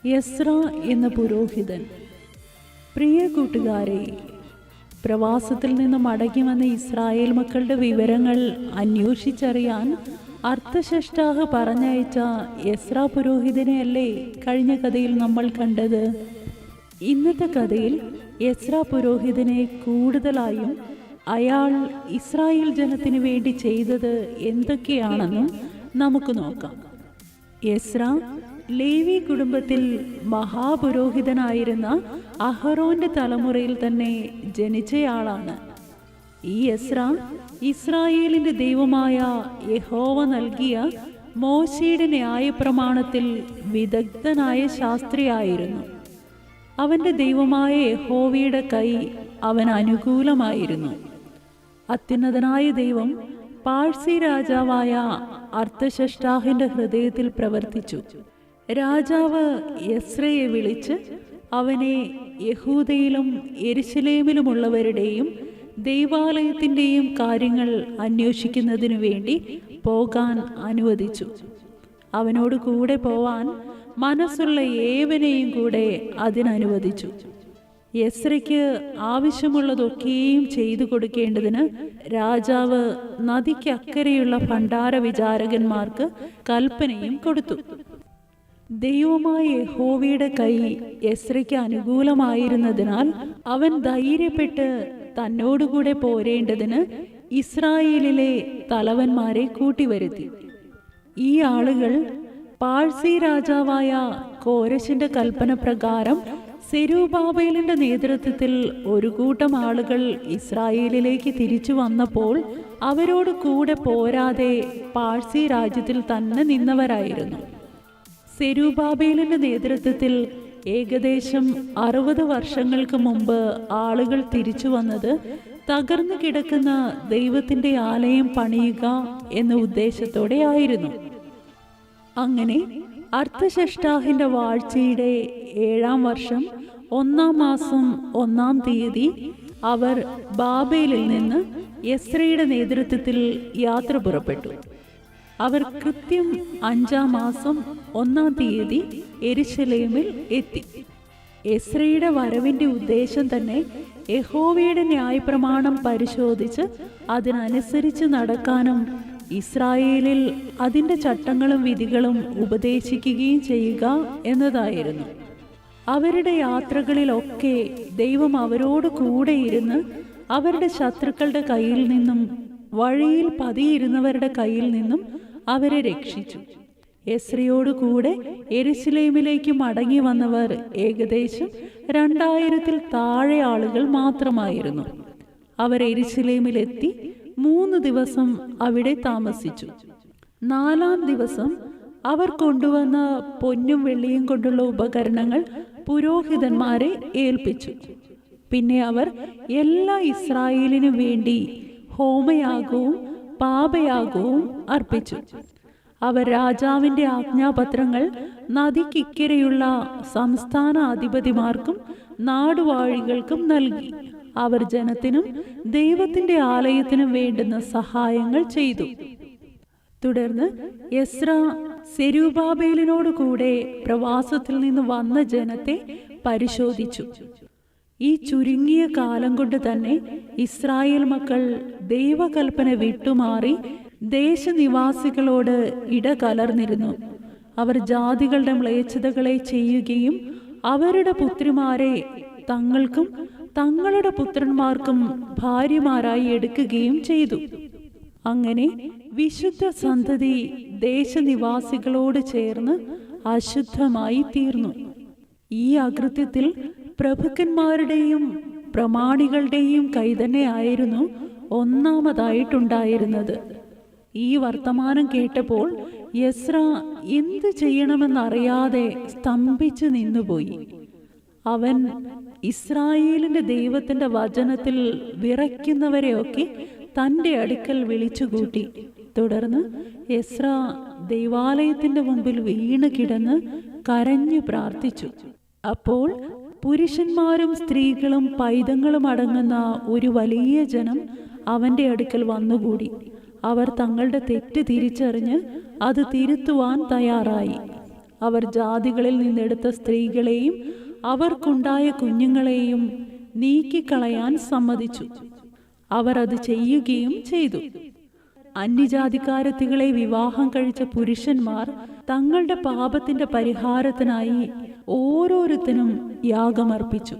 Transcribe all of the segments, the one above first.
എസ്ര എന്ന പുരോഹിതൻ. പ്രിയ കൂട്ടുകാരെ, പ്രവാസത്തിൽ നിന്ന് മടങ്ങി വന്ന ഇസ്രായേൽ മക്കളുടെ വിവരങ്ങൾ അന്വേഷിച്ചറിയാൻ അർത്ഥശഷ്ടാഹ് പറഞ്ഞയച്ച എസ്ര പുരോഹിതനെയല്ലേ കഴിഞ്ഞ കഥയിൽ നമ്മൾ കണ്ടത്. ഇന്നത്തെ കഥയിൽ എസ്ര പുരോഹിതനെ കൂടുതലായും അയാൾ ഇസ്രായേൽ ജനത്തിന് വേണ്ടി ചെയ്തത് എന്തൊക്കെയാണെന്നും നമുക്ക് നോക്കാം. എസ്ര ലേവി കുടുംബത്തിൽ മഹാപുരോഹിതനായിരുന്ന അഹറോന്റെ തലമുറയിൽ തന്നെ ജനിച്ചയാളാണ്. ഈ എസ്ര ഇസ്രായേലിന്റെ ദൈവമായ യഹോവ നൽകിയ മോശയുടെ ന്യായപ്രമാണത്തിൽ വിദഗ്ധനായ ശാസ്ത്രിയായിരുന്നു. അവന്റെ ദൈവമായ യഹോവയുടെ കൈ അവന് അനുകൂലമായിരുന്നു. അത്യുന്നതനായ ദൈവം പാഴ്സി രാജാവായ അർത്ഥശഷ്ടാഹിന്റെ ഹൃദയത്തിൽ പ്രവർത്തിച്ചു. രാജാവ് എസ്രയെ വിളിച്ച് അവനെ യഹൂദയിലും യെരുശലേമിലുമുള്ളവരുടെയും ദൈവാലയത്തിൻ്റെയും കാര്യങ്ങൾ അന്വേഷിക്കുന്നതിനു വേണ്ടി പോകാൻ അനുവദിച്ചു. അവനോട് കൂടെ പോവാൻ മനസ്സുള്ള ഏവനെയും കൂടെ അതിനനുവദിച്ചു. എസ്രയ്ക്ക് ആവശ്യമുള്ളതൊക്കെയും ചെയ്തു കൊടുക്കേണ്ടതിന് രാജാവ് നദിക്കക്കരെയുള്ള ഭണ്ഡാര വിചാരകന്മാർക്ക് കൽപ്പനയും കൊടുത്തു. ദൈവമായ യഹോവയുടെ കൈ എസ്രയ്ക്ക് അനുകൂലമായിരുന്നതിനാൽ അവൻ ധൈര്യപ്പെട്ട് തന്നോടുകൂടെ പോരേണ്ടതിന് ഇസ്രായേലിലെ തലവന്മാരെ കൂട്ടിവരുത്തി. ഈ ആളുകൾ പാഴ്സി രാജാവായ കോരശിന്റെ കൽപ്പന പ്രകാരം സെരുബാബേലിന്റെ നേതൃത്വത്തിൽ ഒരു കൂട്ടം ആളുകൾ ഇസ്രായേലിലേക്ക് തിരിച്ചു വന്നപ്പോൾ അവരോട് കൂടെ പോരാതെ പാഴ്സി രാജ്യത്തിൽ തന്നെ നിന്നവരായിരുന്നു. സെരുബാബേലിന്റെ നേതൃത്വത്തിൽ ഏകദേശം 60 വർഷങ്ങൾക്ക് മുമ്പ് ആളുകൾ തിരിച്ചു വന്നത് തകർന്നു കിടക്കുന്ന ദൈവത്തിന്റെ ആലയം പണിയുക എന്ന ഉദ്ദേശത്തോടെ ആയിരുന്നു. അങ്ങനെ അർത്ഥശഷ്ടാഹിന്റെ വാഴ്ചയുടെ 7-ാം വർഷം 1-ാം മാസം 1-ാം തീയതി അവർ ബാബേലിൽ നിന്ന് എസ്രയുടെ നേതൃത്വത്തിൽ യാത്ര പുറപ്പെട്ടു. അവർ കൃത്യം 5-ാം മാസം 1-ാം തീയതി യെരുശലേമിൽ എത്തി. എസ്രയുടെ വരവിന്റെ ഉദ്ദേശം തന്നെ യഹോവയുടെ ന്യായപ്രമാണം പരിശോധിച്ച് അതിനനുസരിച്ച് നടക്കാനും ഇസ്രായേലിൽ അതിൻ്റെ ചട്ടങ്ങളും വിധികളും ഉപദേശിക്കുകയും ചെയ്യുക എന്നതായിരുന്നു. അവരുടെ യാത്രകളിലൊക്കെ ദൈവം അവരോട് കൂടെ ഇരുന്ന് അവരുടെ ശത്രുക്കളുടെ കയ്യിൽ നിന്നും വഴിയിൽ പതിയിരുന്നവരുടെ കയ്യിൽ നിന്നും അവരെ രക്ഷിച്ചു. എസ്രയോട് കൂടെ യെരുശലേമിലേക്ക് മടങ്ങി വന്നവർ ഏകദേശം 2000-ൽ താഴെ ആളുകൾ മാത്രമായിരുന്നു. അവർ യെരുശലേമിലെത്തി 3 ദിവസം അവിടെ താമസിച്ചു. 4-ാം ദിവസം അവർ കൊണ്ടുവന്ന പൊന്നും വെള്ളിയും കൊണ്ടുള്ള ഉപകരണങ്ങൾ പുരോഹിതന്മാരെ ഏൽപ്പിച്ചു. പിന്നെ അവർ എല്ലാ ഇസ്രായേലിനും വേണ്ടി ഹോമയാഗവും പാപയാഗവും അർപ്പിച്ചു. അവർ രാജാവിന്റെ ആജ്ഞാപത്രങ്ങൾ നദിക്കിക്കരെയുള്ള സംസ്ഥാന അധിപതിമാർക്കും നാടുവാഴികൾക്കും നൽകി. അവർ ജനത്തിനും ദൈവത്തിന്റെ ആലയത്തിനും വേണ്ടുന്ന സഹായങ്ങൾ ചെയ്തു. തുടർന്ന് എസ്ര സെരുബാബേലിനോട് കൂടെ പ്രവാസത്തിൽ നിന്ന് വന്ന ജനത്തെ പരിശോധിച്ചു. ഈ ചുരുങ്ങിയ കാലം കൊണ്ട് തന്നെ ഇസ്രായേൽ മക്കൾ ദൈവകൽപ്പന വിട്ടുമാറി ദേശനിവാസികളോട് ഇടകലർന്നിരുന്നു. അവർ ജാതികളുടെ മ്ലേച്ഛതകളെ ചെയ്യുകയും അവരുടെ പുത്രിമാരെ തങ്ങൾക്കും തങ്ങളുടെ പുത്രന്മാർക്കും ഭാര്യമാരായി എടുക്കുകയും ചെയ്തു. അങ്ങനെ വിശുദ്ധ സന്തതി ദേശനിവാസികളോട് ചേർന്ന് അശുദ്ധമായി തീർന്നു. ഈ അകൃത്യത്തിൽ പ്രഭുക്കന്മാരുടെയും പ്രമാണികളുടെയും കൈതന്നെയായിരുന്നു ഒന്നാമതായിട്ടുണ്ടായിരുന്നത്. ഈ വർത്തമാനം കേട്ടപ്പോൾ എസ്ര എന്ത് ചെയ്യണമെന്നറിയാതെ സ്തംഭിച്ചു നിന്നുപോയി. അവൻ ഇസ്രായേലിന്റെ ദൈവത്തിന്റെ വചനത്തിൽ വിറയ്ക്കുന്നവരെയൊക്കെ തൻ്റെ അടുക്കൽ വിളിച്ചുകൂട്ടി. തുടർന്ന് എസ്ര ദൈവാലയത്തിന്റെ മുമ്പിൽ വീണ് കിടന്ന് കരഞ്ഞു പ്രാർത്ഥിച്ചു. അപ്പോൾ പുരുഷന്മാരും സ്ത്രീകളും പൈതങ്ങളും അടങ്ങുന്ന ഒരു വലിയ ജനം അവന്റെ അടുക്കൽ വന്നുകൂടി. അവർ തങ്ങളുടെ തെറ്റ് തിരിച്ചറിഞ്ഞ് അത് തിരുത്തുവാൻ തയ്യാറായി. അവർ ജാതികളിൽ നിന്നെടുത്ത സ്ത്രീകളെയും അവർക്കുണ്ടായ കുഞ്ഞുങ്ങളെയും നീക്കിക്കളയാൻ സമ്മതിച്ചു. അവർ അത് ചെയ്യുകയും ചെയ്തു. അന്യജാതിക്കാരത്തികളെ വിവാഹം കഴിച്ച പുരുഷന്മാർ തങ്ങളുടെ പാപത്തിന്റെ പരിഹാരത്തിനായി ഓരോരുത്തരും യാഗമർപ്പിച്ചു.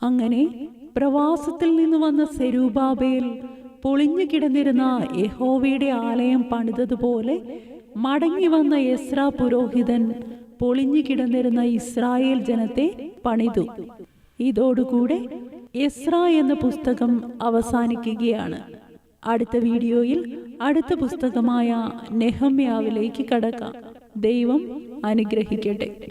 അങ്ങനെ പ്രവാസത്തിൽ നിന്ന് വന്ന സെരൂബാബേൽ പൊളിഞ്ഞു കിടന്നിരുന്ന യഹോവയുടെ ആലയം പണിതതുപോലെ മടങ്ങി വന്ന എസ്രാ പുരോഹിതൻ പൊളിഞ്ഞു കിടന്നിരുന്ന ഇസ്രായേൽ ജനത്തെ പണിതു. ഇതോടുകൂടെ എസ്രാ എന്ന പുസ്തകം അവസാനിക്കുകയാണ്. അടുത്ത വീഡിയോയിൽ അടുത്ത പുസ്തകമായ നെഹമ്യാവിലേക്ക് കടക്കാം. ദൈവം അനുഗ്രഹിക്കട്ടെ.